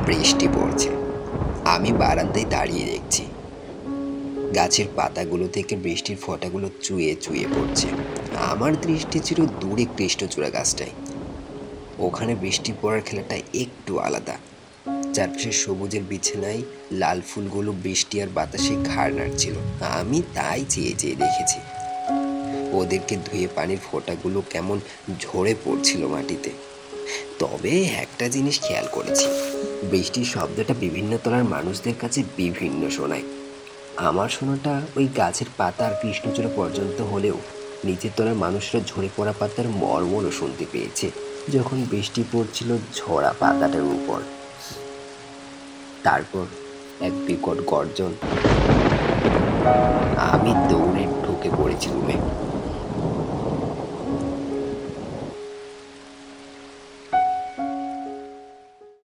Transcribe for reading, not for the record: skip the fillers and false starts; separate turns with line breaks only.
বৃষ্টি পড়ছে। আমি বারান্দায় দাঁড়িয়ে দেখছি গাছের পাতাগুলো থেকে বৃষ্টির ফোঁটাগুলো চুইয়ে চুইয়ে পড়ছে। আমার দৃষ্টি ছিল দূরে কৃষ্ণচূড়া গাছটায়। ওখানে বৃষ্টি পড়ার খেলাটা একটু আলাদা। চারপাশে সবুজের বিছানায় লাল ফুলগুলো বৃষ্টি আর বাতাসে ঘাড় নাড়ছিল। আমি তাই চেয়ে চেয়ে দেখেছি ওদেরকে ধুয়ে পানির ফোঁটাগুলো কেমন ঝরে পড়ছিল মাটিতে। তবে একটা জিনিস খেয়াল করেছি, বৃষ্টির শব্দটা বিভিন্ন তলার মানুষদের কাছে বিভিন্ন শোনায়। আমার শোনাটা ওই গাছের পাতা আর কৃষ্ণচূড়া পর্যন্ত হলেও নিচের তলার মানুষরা ঝরে পড়া পাতার মর্মরও শুনতে পেয়েছে যখন বৃষ্টি পড়ছিল ঝরা পাতাটার উপর। তারপর এক বিকট গর্জন। আমি দৌড়ে ঢুকে পড়েছি রুমে।